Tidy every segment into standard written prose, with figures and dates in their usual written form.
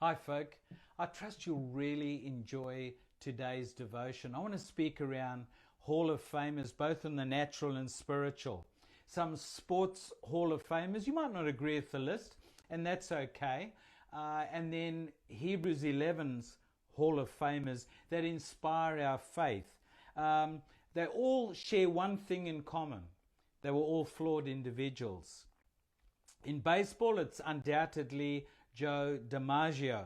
Hi, folk. I trust you'll really enjoy today's devotion. I want to speak around Hall of Famers, both in the natural and spiritual. Some sports Hall of Famers, you might not agree with the list, and that's okay. And then Hebrews 11's Hall of Famers that inspire our faith. They all share one thing in common. They were all flawed individuals. In baseball, it's undoubtedly Joe DiMaggio.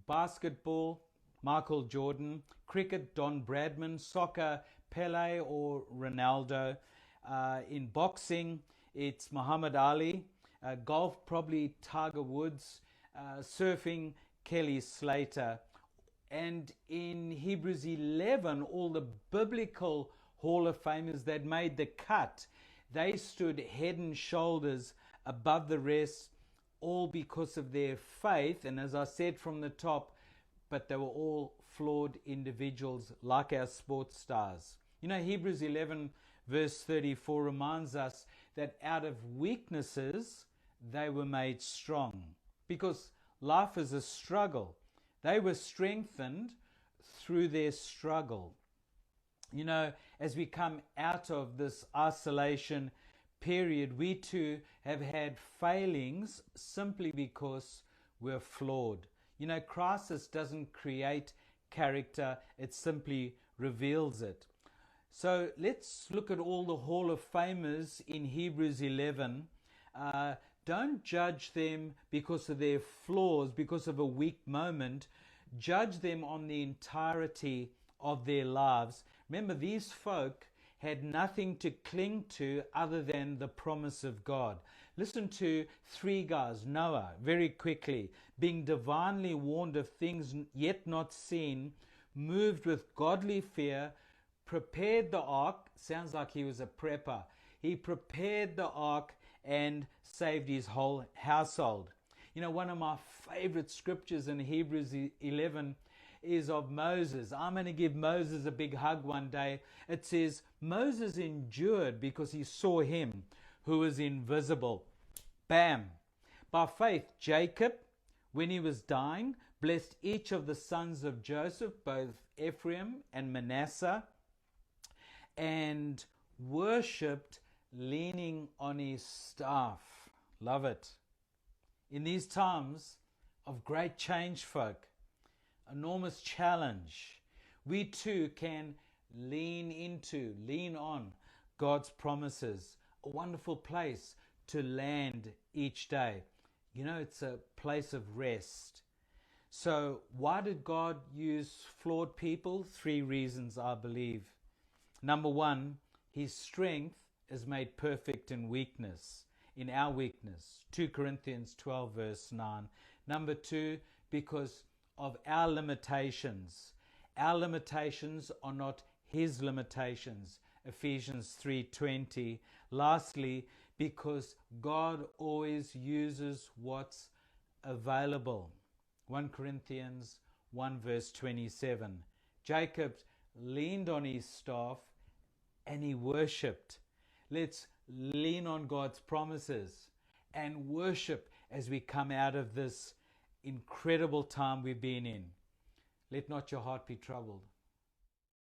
Basketball, Michael Jordan. Cricket, Don Bradman. Soccer, Pele or Ronaldo. In boxing, it's Muhammad Ali. Golf, probably Tiger Woods. Surfing, Kelly Slater. And in Hebrews 11, all the biblical Hall of Famers that made the cut, they stood head and shoulders above the rest, all because of their faith. And as I said from the top, but they were all flawed individuals like our sports stars. You know, Hebrews 11 verse 34 reminds us that out of weaknesses, they were made strong. Because life is a struggle. They were strengthened through their struggle. You know, as we come out of this isolation period, we too have had failings simply because we're flawed. You know, crisis doesn't create character, it simply reveals it. So let's look at all the Hall of Famers in Hebrews 11. Don't judge them because of their flaws, because of a weak moment. Judge them on the entirety of their lives. Remember, these folk had nothing to cling to other than the promise of God. Listen to three guys. Noah, very quickly, being divinely warned of things yet not seen, moved with godly fear, prepared the ark. Sounds like he was a prepper. He prepared the ark and saved his whole household. You know, one of my favorite scriptures in Hebrews 11 is of Moses. I'm going to give Moses a big hug one day. It says, Moses endured because he saw him who was invisible. Bam! By faith, Jacob, when he was dying, blessed each of the sons of Joseph, both Ephraim and Manasseh, and worshipped leaning on his staff. Love it. In these times of great change, folk, enormous challenge, we too can lean on God's promises. A wonderful place to land each day. You know, it's a place of rest. So why did God use flawed people? 3 reasons, I believe. Number 1, his strength is made perfect in weakness, in our weakness. 2 Corinthians 12 verse 9. Number 2, because of our limitations. Our limitations are not his limitations. Ephesians 3:20. Lastly, because God always uses what's available. 1 Corinthians 1 verse 27. Jacob leaned on his staff and he worshipped. Let's lean on God's promises and worship as we come out of this incredible time we've been in. Let not your heart be troubled.